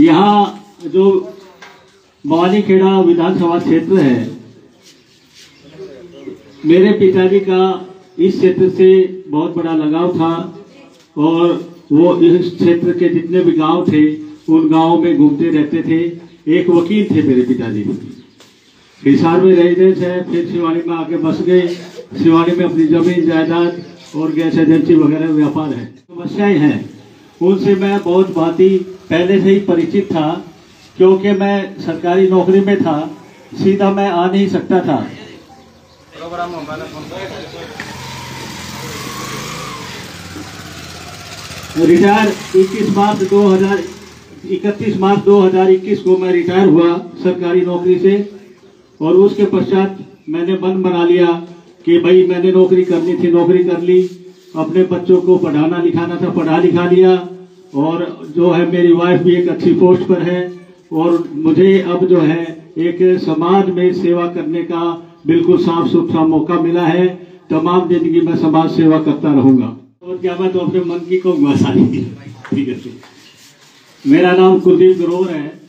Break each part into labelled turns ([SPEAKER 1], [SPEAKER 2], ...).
[SPEAKER 1] यहाँ जो भवानीखेड़ा विधानसभा क्षेत्र है, मेरे पिताजी का इस क्षेत्र से बहुत बड़ा लगाव था और वो इस क्षेत्र के जितने भी गांव थे उन गांवों में घूमते रहते थे। एक वकील थे मेरे पिताजी, हिसार में रेजिडेंस है, फिर शिवानी में आके बस गए। शिवानी में अपनी जमीन जायदाद और गैस एजेंसी वगैरह व्यापार है। समस्याएं हैं उनसे मैं बहुत भांति पहले से ही परिचित था, क्योंकि मैं सरकारी नौकरी में था, सीधा मैं आ नहीं सकता था। रिटायर 31 मार्च 2021 को मैं रिटायर हुआ सरकारी नौकरी से, और उसके पश्चात मैंने मन बना लिया कि भाई मैंने नौकरी करनी थी, नौकरी कर ली। अपने बच्चों को पढ़ाना लिखाना था, पढ़ा लिखा लिया, और जो है मेरी वाइफ भी एक अच्छी पोस्ट पर है, और मुझे अब जो है एक समाज में सेवा करने का बिल्कुल साफ सुथरा मौका मिला है। तमाम जिंदगी में समाज सेवा करता रहूंगा। और क्या मैं तो अपने मन की कहूंगा सारी। ठीक है, मेरा नाम कुलदीप ग्रोवर है।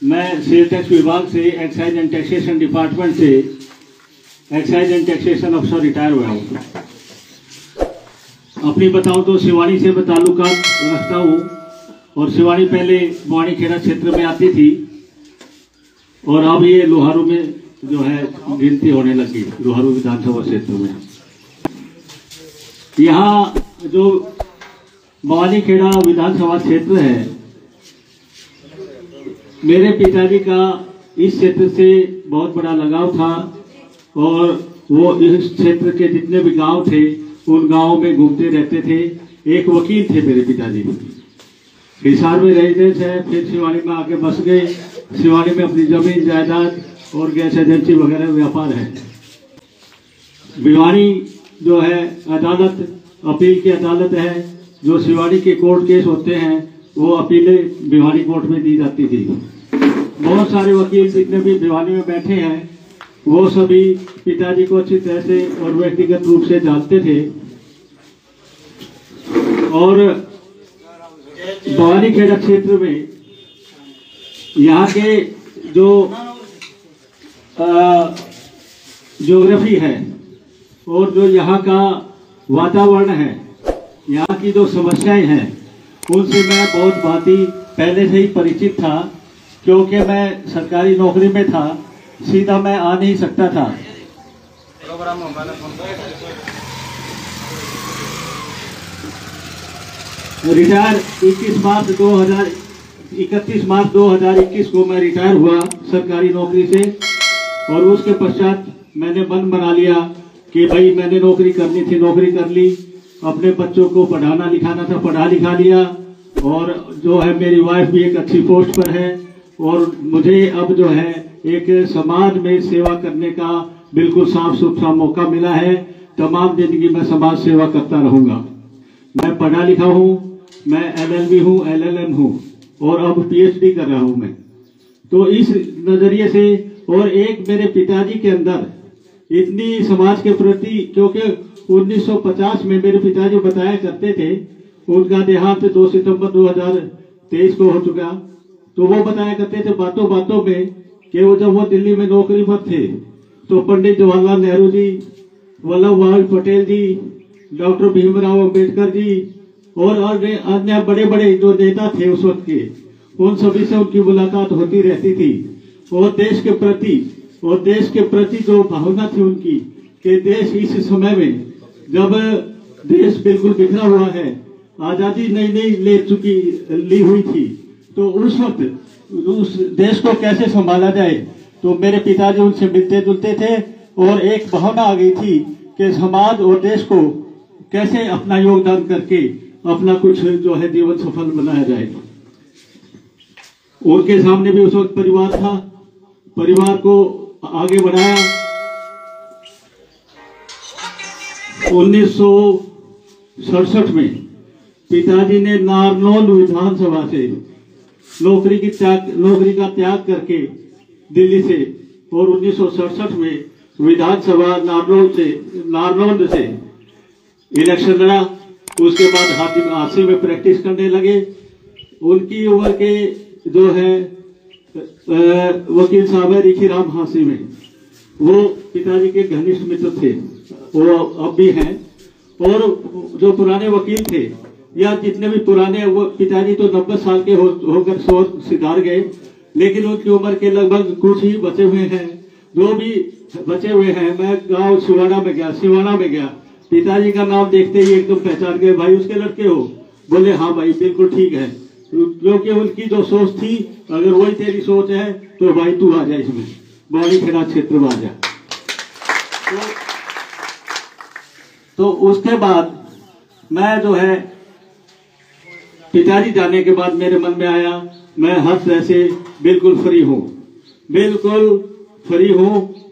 [SPEAKER 1] मैं सेल टैक्स विभाग से एक्साइज एंड टैक्सेशन डिपार्टमेंट से एक्साइज एंड टैक्सेशन अफसर रिटायर हुआ हूँ। अपनी बताऊं तो शिवानी से मैं ताल्लुकात रखता हूँ, और शिवानी पहले भवानीखेड़ा क्षेत्र में आती थी, और अब ये लोहारू में जो है गिनती होने लगी, लोहारू विधानसभा क्षेत्र में। यहाँ जो भवानीखेड़ा विधानसभा क्षेत्र है, मेरे पिताजी का इस क्षेत्र से बहुत बड़ा लगाव था और वो इस क्षेत्र के जितने भी गांव थे उन गांवों में घूमते रहते थे। एक वकील थे मेरे पिताजी, हिसार में रेजिडेंस है, फिर शिवानी में आके बस गए। शिवानी में अपनी जमीन जायदाद और गैस एजेंसी वगैरह व्यापार है। भिवानी जो है अदालत, अपील की अदालत है। जो शिवानी के कोर्ट केस होते हैं वो अपीलें भिवानी कोर्ट में दी जाती थी। बहुत सारे वकील जितने भी भिवानी में बैठे हैं वो सभी पिताजी को अच्छी तरह से और व्यक्तिगत रूप से जानते थे। और भवानीखेड़ा क्षेत्र में यहाँ के जो ज्योग्राफी है और जो यहाँ का वातावरण है, यहाँ की जो समस्याएं हैं, उनसे मैं बहुत भांति पहले से ही परिचित था, क्योंकि मैं सरकारी नौकरी में था, सीधा मैं आ नहीं सकता था। रिटायर 31 मार्च 2021 को मैं रिटायर हुआ सरकारी नौकरी से, और उसके पश्चात मैंने मन बना लिया कि भाई मैंने नौकरी करनी थी, नौकरी कर ली। अपने बच्चों को पढ़ाना लिखाना था, पढ़ा लिखा लिया, और जो है मेरी वाइफ भी एक अच्छी पोस्ट पर है, और मुझे अब जो है एक समाज में सेवा करने का बिल्कुल साफ सुथरा मौका मिला है। तमाम जिंदगी में समाज सेवा करता रहूंगा। मैं पढ़ा लिखा हूँ, मैं LLB हूँ, LLM हूँ, और अब PhD कर रहा हूँ मैं। तो इस नजरिए से, और एक मेरे पिताजी के अंदर इतनी समाज के प्रति, क्योंकि 1950 में मेरे पिताजी बताया करते थे, उनका देहांत 2 सितंबर 2023 को हो चुका, तो वो बताया करते थे बातों बातों में कि वो जब वो दिल्ली में नौकरी पर थे तो पंडित जवाहरलाल नेहरू जी, वल्लभ भाई पटेल जी, डॉक्टर भीमराव अंबेडकर जी और अन्य बड़े बड़े जो नेता थे उस वक्त के, उन सभी से उनकी मुलाकात होती रहती थी। और देश के प्रति जो भावना थी उनकी कि देश इस समय में जब देश बिल्कुल बिखरा हुआ है, आजादी नई नई ली हुई थी, तो उस वक्त उस देश को कैसे संभाला जाए, तो मेरे पिताजी उनसे मिलते जुलते थे, और एक भावना आ गई थी कि समाज और देश को कैसे अपना योगदान करके अपना कुछ जो है जीवन सफल बनाया जाए। उनके सामने भी उस वक्त परिवार था, परिवार को आगे बढ़ाया। 1967 में पिताजी ने नारनौल विधानसभा से नौकरी का त्याग करके दिल्ली से, और 1967 में विधानसभा नारनौल से इलेक्शन लड़ा। उसके बाद हासिल में प्रैक्टिस करने लगे। उनकी उम्र के जो है वकील साहब है ऋषिराम हासी में, वो पिताजी के घनिष्ठ मित्र थे, वो अब भी हैं। और जो पुराने वकील थे या जितने भी पुराने, वो पिताजी तो 90 साल के होकर 100 सिधार गए, लेकिन उनकी उम्र के लगभग कुछ ही बचे हुए हैं। जो भी बचे हुए हैं, मैं गांव सिवाना में गया, पिताजी का नाम देखते ही एकदम पहचान गए, भाई उसके लड़के हो? बोले हाँ भाई बिल्कुल ठीक है, क्योंकि उनकी जो सोच थी, अगर वही तेरी सोच है तो भाई तू आ जा, इसमें बवानी खेड़ा क्षेत्र में आ जा। तो उसके बाद मैं जो है पिताजी जाने के बाद मेरे मन में आया, मैं हर तरह से बिल्कुल फ्री हूँ,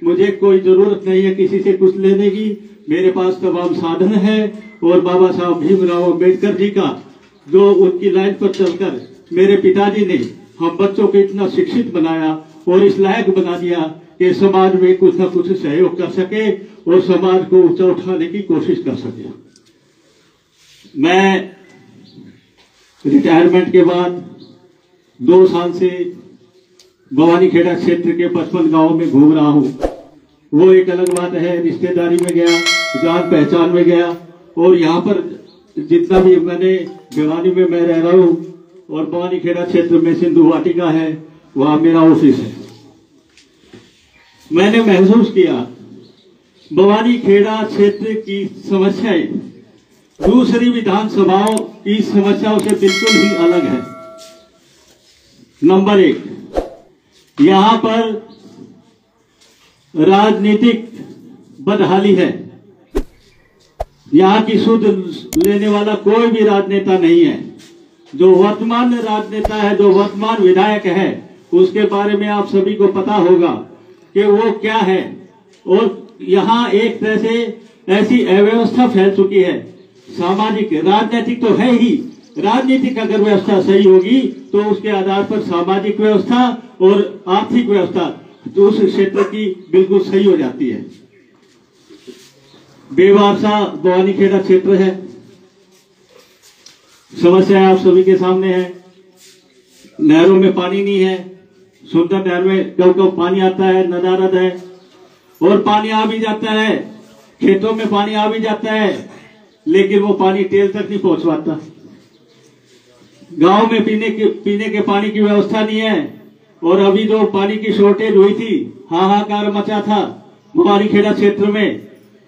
[SPEAKER 1] मुझे कोई जरूरत नहीं है किसी से कुछ लेने की, मेरे पास तमाम साधन है। और बाबा साहब भीमराव अम्बेडकर जी का जो उनकी लाइन पर चलकर मेरे पिताजी ने हम बच्चों को इतना शिक्षित बनाया और इस लायक बना दिया कि समाज में कुछ न कुछ सहयोग कर सके और समाज को ऊंचा उठाने की कोशिश कर सके। मैं रिटायरमेंट के बाद 2 साल से बवानी खेड़ा क्षेत्र के 55 गांवों में घूम रहा हूं। वो एक अलग बात है, रिश्तेदारी में गया, जान पहचान में गया, और यहाँ पर जितना भी मैंने भिवानी में मैं रह रहा हूँ और बवानी खेड़ा क्षेत्र में सिंधु वाटिका है, वहां मेरा ऑफिस है। मैंने महसूस किया बवानी खेड़ा क्षेत्र की समस्याएं दूसरी विधानसभाओं की समस्याओं से बिल्कुल ही अलग है। नंबर 1, यहां पर राजनीतिक बदहाली है। यहाँ की सुध लेने वाला कोई भी राजनेता नहीं है। जो वर्तमान राजनेता है, जो वर्तमान विधायक है, उसके बारे में आप सभी को पता होगा कि वो क्या है। और यहाँ एक तरह से ऐसी अव्यवस्था फैल चुकी है, सामाजिक, राजनीतिक तो है ही, राजनीतिक अगर व्यवस्था सही होगी तो उसके आधार पर सामाजिक व्यवस्था और आर्थिक व्यवस्था तो उस क्षेत्र की बिल्कुल सही हो जाती है। बेवारसा बवानी खेड़ा क्षेत्र है, समस्या आप सभी के सामने है। नहरों में पानी नहीं है, सुंदर नहर में कब पानी आता है, नदारद है, और पानी आ भी जाता है, खेतों में पानी आ भी जाता है, लेकिन वो पानी टेल तक नहीं पहुंच पाता। गांव में पीने के पानी की व्यवस्था नहीं है, और अभी जो पानी की शॉर्टेज हुई थी, हाहाकार मचा था बवानी खेड़ा क्षेत्र में।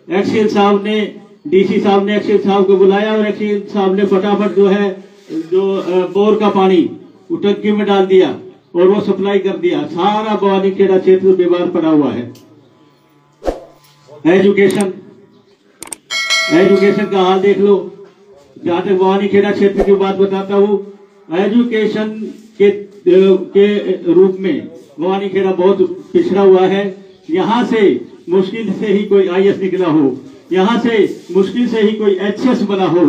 [SPEAKER 1] एक्सीएल साहब ने, डीसी साहब ने एक्सीएल साहब को बुलाया और एक्सीएल साहब ने फटाफट जो बोर का पानी टंकी में डाल दिया और वो सप्लाई कर दिया। सारा बवानी खेड़ा क्षेत्र बीमार पड़ा हुआ है। एजुकेशन का हाल देख लो। जहां तक बवानी खेड़ा क्षेत्र की बात बताता हूँ, एजुकेशन के रूप में बवानी खेड़ा बहुत पिछड़ा हुआ है। यहाँ से मुश्किल से ही कोई आईएएस निकला हो, यहाँ से मुश्किल से ही कोई एचएस बना हो,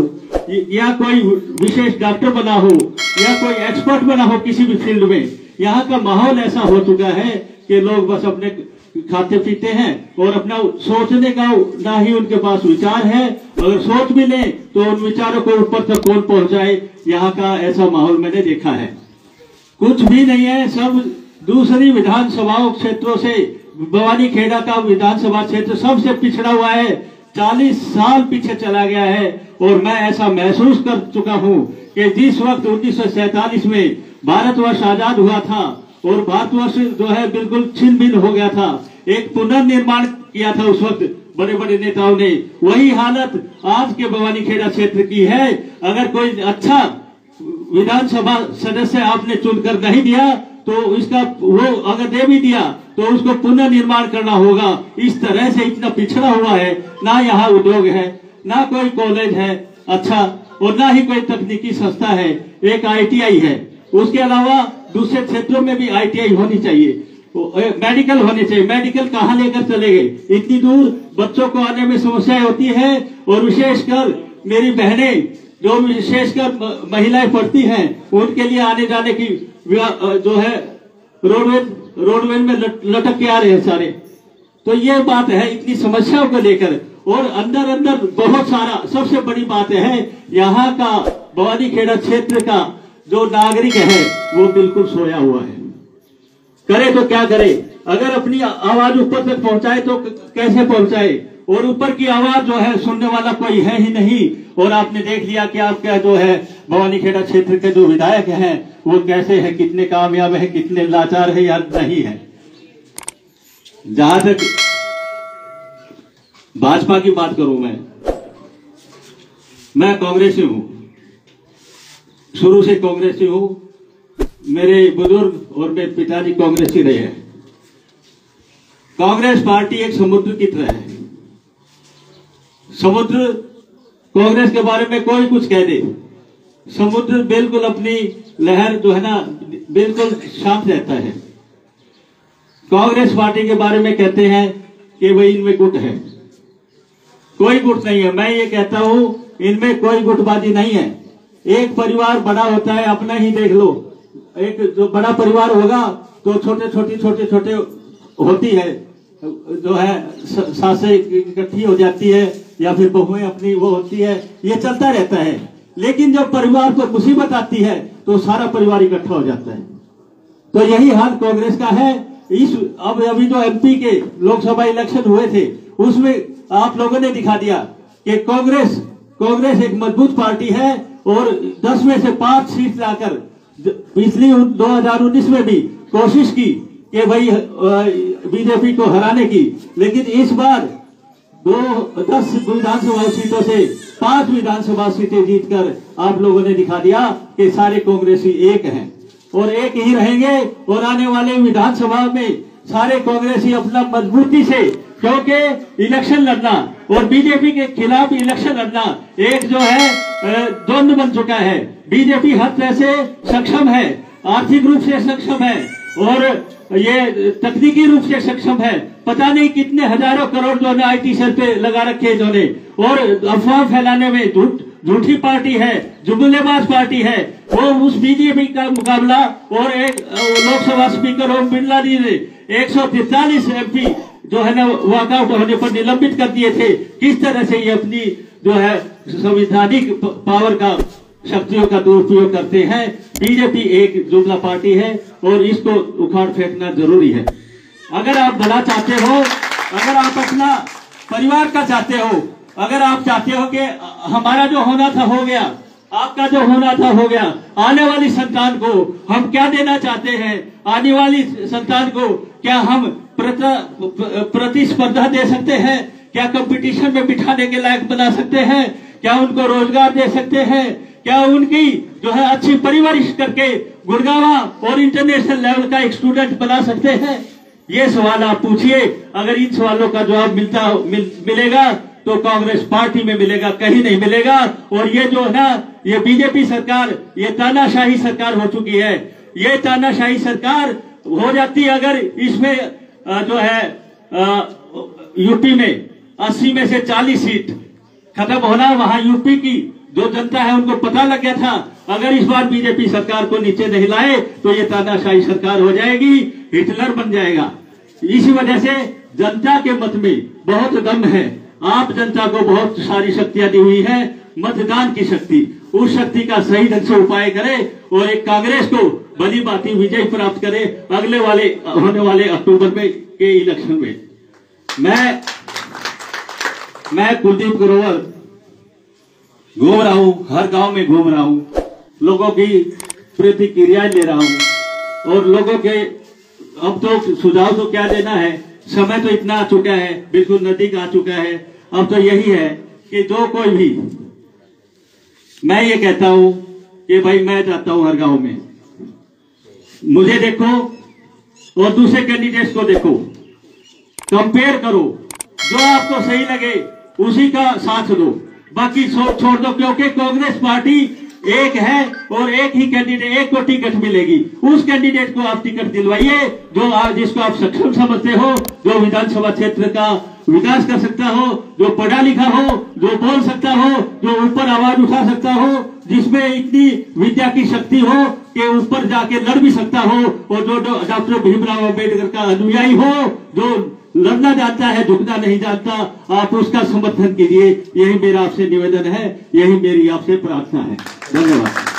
[SPEAKER 1] या कोई विशेष डॉक्टर बना हो, या कोई एक्सपर्ट बना हो किसी भी फील्ड में। यहाँ का माहौल ऐसा हो चुका है कि लोग बस अपने खाते पीते हैं और अपना सोचने का ना ही उनके पास विचार है। अगर सोच भी ले तो उन विचारों को ऊपर तक कौन पहुंचाए, यहाँ का ऐसा माहौल मैंने देखा है। कुछ भी नहीं है, सब दूसरी विधानसभाओं क्षेत्रों से बवानी खेड़ा का विधानसभा क्षेत्र सबसे पिछड़ा हुआ है, 40 साल पीछे चला गया है। और मैं ऐसा महसूस कर चुका हूँ कि जिस वक्त 1947 में भारतवर्ष आजाद हुआ था और भारतवर्ष जो है बिल्कुल छिन्न भिन्न हो गया था, एक पुनर्निर्माण किया था उस वक्त बड़े बड़े नेताओं ने, वही हालत आज के बवानी खेड़ा क्षेत्र की है। अगर कोई अच्छा विधानसभा सदस्य आपने चुनकर नहीं दिया तो इसका वो अगर दे भी दिया तो उसको पुनर्निर्माण करना होगा। इस तरह से इतना पिछड़ा हुआ है, ना यहाँ उद्योग है, ना कोई कॉलेज है अच्छा, और ना ही कोई तकनीकी संस्था है। एक आईटीआई है, उसके अलावा दूसरे क्षेत्रों में भी आईटीआई होनी चाहिए, मेडिकल होने चाहिए। मेडिकल कहाँ लेकर चले गए? इतनी दूर बच्चों को आने में समस्याएं होती है, और विशेषकर मेरी बहनें जो विशेषकर महिलाएं पढ़ती हैं, उनके लिए आने जाने की जो है रोडवेज में लटक के आ रहे हैं सारे। तो ये बात है इतनी समस्याओं को लेकर। और अंदर अंदर बहुत सारा, सबसे बड़ी बात है यहाँ का बवानी खेड़ा क्षेत्र का जो नागरिक है वो बिल्कुल सोया हुआ है। करे तो क्या करे, अगर अपनी आवाज ऊपर तक पहुंचाए तो कैसे पहुंचाए, और ऊपर की आवाज जो है सुनने वाला कोई है ही नहीं। और आपने देख लिया कि आपका जो है भवानीखेड़ा क्षेत्र के जो विधायक हैं वो कैसे है, कितने कामयाब है, कितने लाचार है या नहीं है। जहां तक भाजपा की बात करूं, मैं कांग्रेसी हूं, शुरू से कांग्रेसी हूं। मेरे बुजुर्ग और मेरे पिताजी कांग्रेसी रहे हैं। कांग्रेस पार्टी एक समुद्र की तरह है। समुद्र, कांग्रेस के बारे में कोई कुछ कह दे, समुद्र बिल्कुल अपनी लहर जो है ना बिल्कुल शांत रहता है। कांग्रेस पार्टी के बारे में कहते हैं कि भाई इनमें गुट है, कोई गुट नहीं है। मैं ये कहता हूं इनमें कोई गुटबाजी नहीं है। एक परिवार बड़ा होता है, अपना ही देख लो, एक जो बड़ा परिवार होगा तो छोटे छोटे होती है, जो है सासें इकट्ठी हो जाती है या फिर बहुएं अपनी वो होती है, ये चलता रहता है। लेकिन जब परिवार को मुसीबत आती है तो सारा परिवार इकट्ठा हो जाता है। तो यही हाल कांग्रेस का है। अब अभी जो एमपी के लोकसभा इलेक्शन हुए थे उसमें आप लोगों ने दिखा दिया कि कांग्रेस एक मजबूत पार्टी है और 10 में से 5 सीट लाकर पिछली 2019 में भी कोशिश की कि भाई बीजेपी को हराने की, लेकिन इस बार 10 विधानसभा सीटों से 5 विधानसभा सीटें जीतकर आप लोगों ने दिखा दिया कि सारे कांग्रेसी एक हैं और एक ही रहेंगे। और आने वाले विधानसभा में सारे कांग्रेसी अपना मजबूती से, क्योंकि इलेक्शन लड़ना और बीजेपी के खिलाफ इलेक्शन लड़ना एक जो है द्वंद्व बन चुका है। बीजेपी हर तरह से सक्षम है, आर्थिक रूप से सक्षम है और ये तकनीकी रूप से सक्षम है। पता नहीं कितने हजारों करोड़ जो है IT सेल पे लगा रखे इन्होंने, और अफवाह फैलाने में झूठी पार्टी है, जुमलेबाज पार्टी है। वो उस बीजेपी का मुकाबला, और एक लोकसभा स्पीकर ओम बिरला जी ने 143 MP जो है ना वॉकआउट होने पर निलंबित कर दिए थे। किस तरह से ये अपनी जो है संवैधानिक पावर का, शक्तियों का दुरुपयोग करते हैं। बीजेपी एक जुमला पार्टी है और इसको उखाड़ फेंकना जरूरी है। अगर आप भला चाहते हो, अगर आप अपना परिवार का चाहते हो, अगर आप चाहते हो कि हमारा जो होना था हो गया, आपका जो होना था हो गया, आने वाली संतान को हम क्या देना चाहते हैं, आने वाली संतान को क्या हम प्रतिस्पर्धा दे सकते हैं, क्या कंपटीशन में बिठाने के लायक बना सकते हैं, क्या उनको रोजगार दे सकते हैं, क्या उनकी जो है अच्छी परवरिश करके गुड़गावा और इंटरनेशनल लेवल का एक स्टूडेंट बना सकते हैं। ये सवाल आप पूछिए। अगर इन सवालों का जवाब मिलेगा तो कांग्रेस पार्टी में मिलेगा, कहीं नहीं मिलेगा। और ये जो है ना, ये बीजेपी सरकार, ये तानाशाही सरकार हो चुकी है। ये तानाशाही सरकार हो जाती अगर इसमें जो है यूपी में 80 में से 40 सीट खत्म होना, वहां यूपी की जो जनता है उनको पता लग गया था अगर इस बार बीजेपी सरकार को नीचे नहीं लाए तो ये तानाशाही सरकार हो जाएगी, हिटलर बन जाएगा। इसी वजह से जनता के मत में बहुत दम है। आप जनता को बहुत सारी शक्तियां दी हुई है, मतदान की शक्ति, उस शक्ति का सही ढंग से उपाय करे और एक कांग्रेस को भली भांति विजय प्राप्त करे अगले होने वाले अक्टूबर में के इलेक्शन में। मैं कुलदीप ग्रोवर घूम रहा हूं, हर गांव में घूम रहा हूं, लोगों की प्रतिक्रियाएं ले रहा हूं और लोगों के अब तो सुझाव तो क्या देना है, समय तो इतना आ चुका है, बिल्कुल नजदीक आ चुका है। अब तो यही है कि जो कोई भी, मैं ये कहता हूं कि भाई मैं जाता हूं हर गांव में, मुझे देखो और दूसरे कैंडिडेट्स को देखो, कंपेयर करो, जो आपको सही लगे उसी का साथ दो, बाकी छोड़ दो। क्योंकि कांग्रेस पार्टी एक है और एक ही कैंडिडेट, एक को टिकट मिलेगी, उस कैंडिडेट को आप टिकट दिलवाइए जिसको आप सक्षम समझते हो, जो विधानसभा क्षेत्र का विकास कर सकता हो, जो पढ़ा लिखा हो, जो बोल सकता हो, जो ऊपर आवाज उठा सकता हो, जिसमें इतनी विद्या की शक्ति हो कि ऊपर जाके लड़ भी सकता हो, और जो डॉक्टर भीमराव अम्बेडकर का अनुयायी हो, जो लड़ना जानता है, झुकना नहीं जानता, आप उसका समर्थन कीजिए। यही मेरा आपसे निवेदन है, यही मेरी आपसे प्रार्थना है। धन्यवाद।